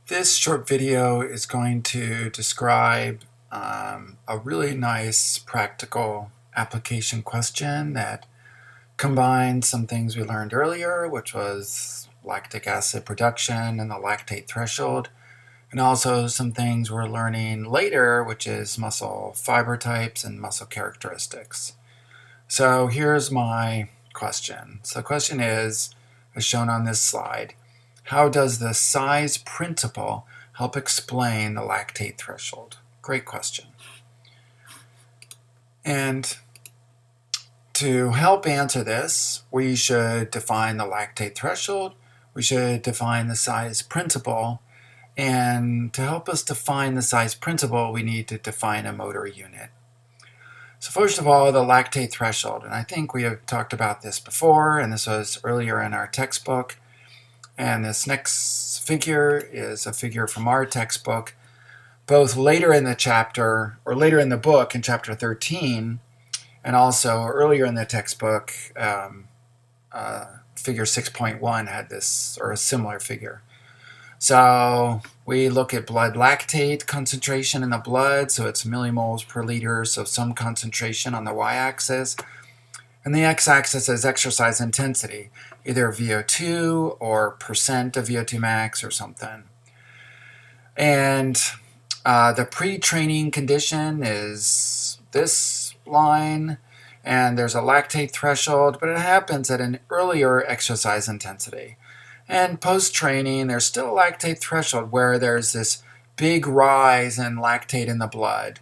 This short video is going to describe a really nice practical application question that combines some things we learned earlier, which was lactic acid production and the lactate threshold, and also some things we're learning later, which is muscle fiber types and muscle characteristics. So here's my question. So the question is, as shown on this slide, how does the size principle help explain the lactate threshold? Great question. And to help answer this, we should define the lactate threshold, we should define the size principle, and to help us define the size principle, we need to define a motor unit. So first of all, the lactate threshold, and I think we have talked about this before, and this was earlier in our textbook. And this next figure is a figure from our textbook, both later in the chapter, or later in the book in chapter 13, and also earlier in the textbook, figure 6.1 had this, or a similar figure. So we look at blood lactate concentration in the blood, so it's millimoles per liter, so some concentration on the y-axis. And the x-axis is exercise intensity, either VO2 or percent of VO2 max or something. And the pre-training condition is this line, and there's a lactate threshold, but it happens at an earlier exercise intensity. And post-training, there's still a lactate threshold where there's this big rise in lactate in the blood.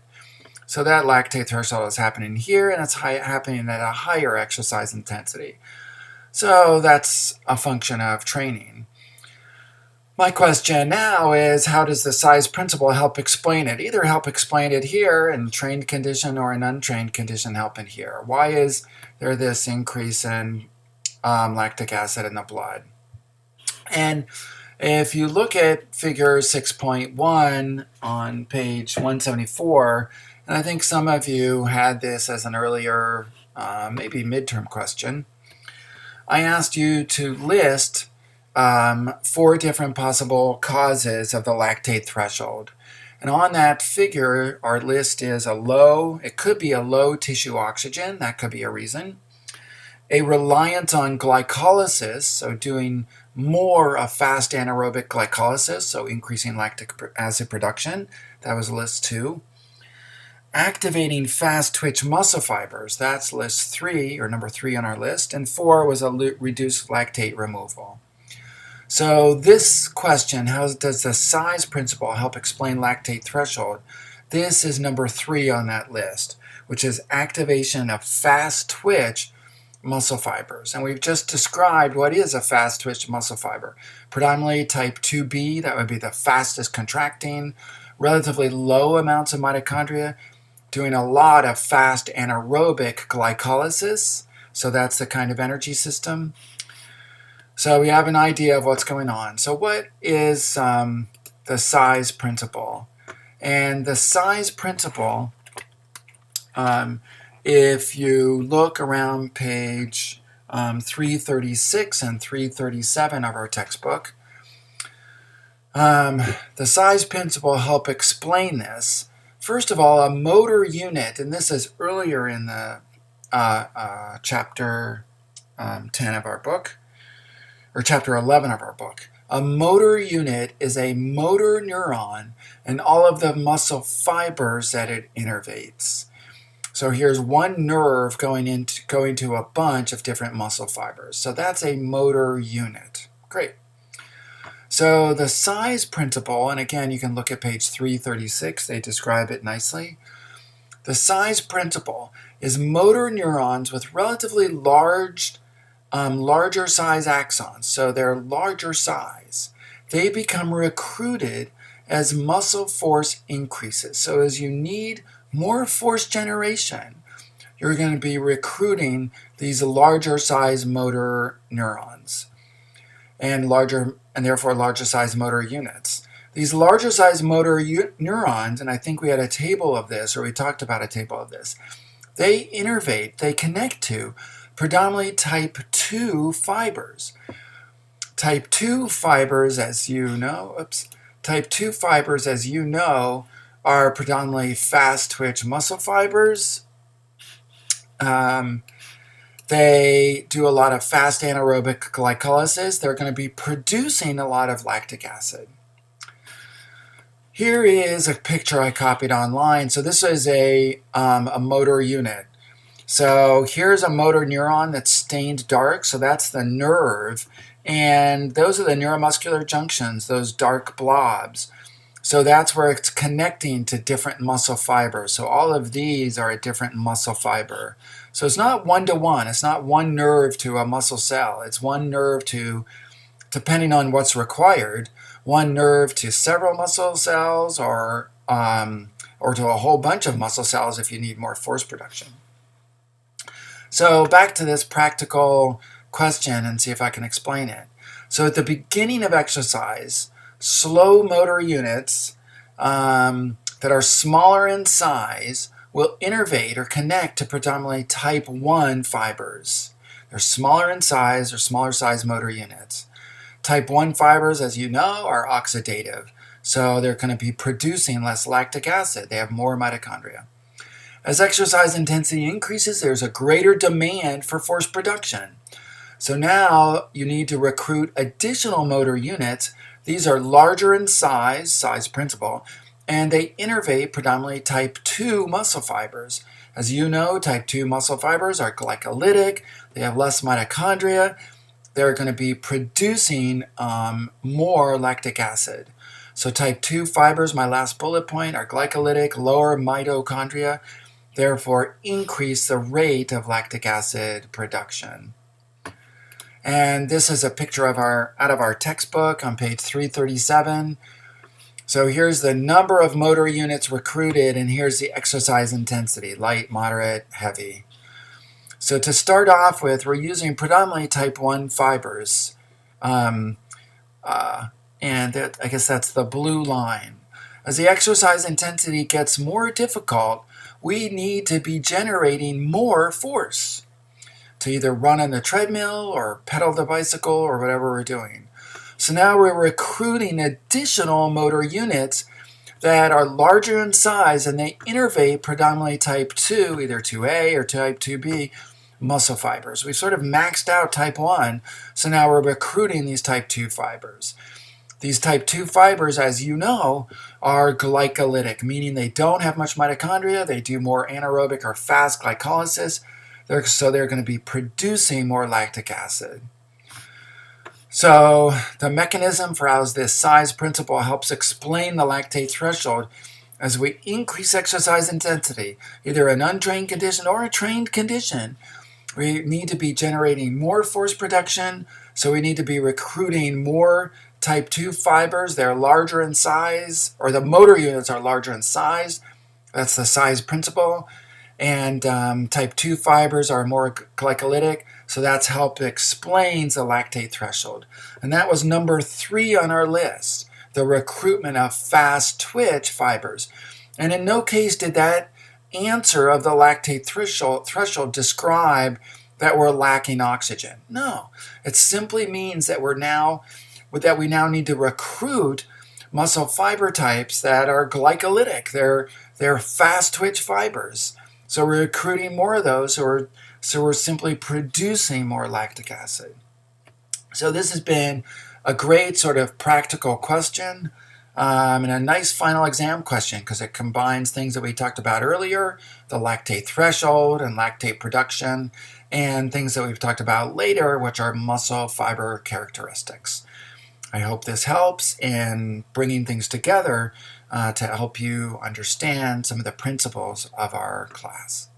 So that lactate threshold is happening here, and it's happening at a higher exercise intensity. So that's a function of training. My question now is, how does the size principle help explain it? Either help explain it here in trained condition or in untrained condition help it here. Why is there this increase in lactic acid in the blood? And if you look at figure 6.1 on page 174, and I think some of you had this as an earlier, maybe midterm question, I asked you to list 4 different possible causes of the lactate threshold. And on that figure, our list is it could be a low tissue oxygen, that could be a reason. A reliance on glycolysis, so doing more of fast anaerobic glycolysis, so increasing lactic acid production, that was list 2. Activating fast twitch muscle fibers, that's list 3, or number 3 on our list, and 4 was a reduced lactate removal. So this question, how does the size principle help explain lactate threshold? This is number 3 on that list, which is activation of fast twitch muscle fibers. And we've just described what is a fast twitch muscle fiber. Predominantly type 2B, that would be the fastest contracting, relatively low amounts of mitochondria, doing a lot of fast anaerobic glycolysis. So that's the kind of energy system. So we have an idea of what's going on. So what is the size principle? And the size principle, if you look around page 336 and 337 of our textbook, the size principle help explain this. First of all, a motor unit, and this is earlier in the chapter 10 of our book, or chapter 11 of our book. A motor unit is a motor neuron and all of the muscle fibers that it innervates. So here's one nerve going to a bunch of different muscle fibers. So that's a motor unit. Great. So the size principle, and again you can look at page 336, they describe it nicely. The size principle is motor neurons with relatively larger size axons, so they're larger size. They become recruited as muscle force increases. So as you need more force generation, you're going to be recruiting these larger size motor neurons and therefore larger size motor units. These larger size motor neurons, and I think we had a table of this, or we talked about a table of this, they innervate, they connect to predominantly type 2 fibers. Type 2 fibers, as you know, Type 2 fibers, as you know, are predominantly fast twitch muscle fibers. They do a lot of fast anaerobic glycolysis. They're going to be producing a lot of lactic acid. Here is a picture I copied online. So this is a motor unit. So here's a motor neuron that's stained dark. So that's the nerve. And those are the neuromuscular junctions, those dark blobs. So that's where it's connecting to different muscle fibers. So all of these are a different muscle fiber. So it's not one-to-one. It's not one nerve to a muscle cell. It's one nerve to, depending on what's required, one nerve to several muscle cells or to a whole bunch of muscle cells if you need more force production. So back to this practical question and see if I can explain it. So at the beginning of exercise, slow motor units that are smaller in size will innervate or connect to predominantly type 1 fibers. They're smaller in size or smaller size motor units. Type 1 fibers, as you know, are oxidative. So they're going to be producing less lactic acid. They have more mitochondria. As exercise intensity increases, there's a greater demand for force production. So now you need to recruit additional motor units. These are larger in size principle, and they innervate predominantly type 2 muscle fibers. As you know, type 2 muscle fibers are glycolytic. They have less mitochondria. They're going to be producing more lactic acid. So type 2 fibers, my last bullet point, are glycolytic, lower mitochondria, therefore increase the rate of lactic acid production. And this is a picture of out of our textbook on page 337. So here's the number of motor units recruited, and here's the exercise intensity, light, moderate, heavy. So to start off with, we're using predominantly type 1 fibers. And I guess that's the blue line. As the exercise intensity gets more difficult, we need to be generating more force to either run on the treadmill or pedal the bicycle or whatever we're doing. So now we're recruiting additional motor units that are larger in size, and they innervate predominantly type 2, either 2A or type 2B muscle fibers. We've sort of maxed out type 1, so now we're recruiting these type 2 fibers. These type 2 fibers, as you know, are glycolytic, meaning they don't have much mitochondria. They do more anaerobic or fast glycolysis, so they're going to be producing more lactic acid. So the mechanism for how this size principle helps explain the lactate threshold. As we increase exercise intensity, either an untrained condition or a trained condition, we need to be generating more force production, so we need to be recruiting more type 2 fibers. They're larger in size, or the motor units are larger in size. That's the size principle. And type 2 fibers are more glycolytic, so that's helped explains the lactate threshold. And that was number 3 on our list, the recruitment of fast twitch fibers. And in no case did that answer of the lactate threshold describe that we're lacking oxygen. No, it simply means that we now need to recruit muscle fiber types that are glycolytic. They're fast twitch fibers. So we're recruiting more of those, so we're simply producing more lactic acid. So this has been a great sort of practical question and a nice final exam question because it combines things that we talked about earlier, the lactate threshold and lactate production, and things that we've talked about later, which are muscle fiber characteristics. I hope this helps in bringing things together to help you understand some of the principles of our class.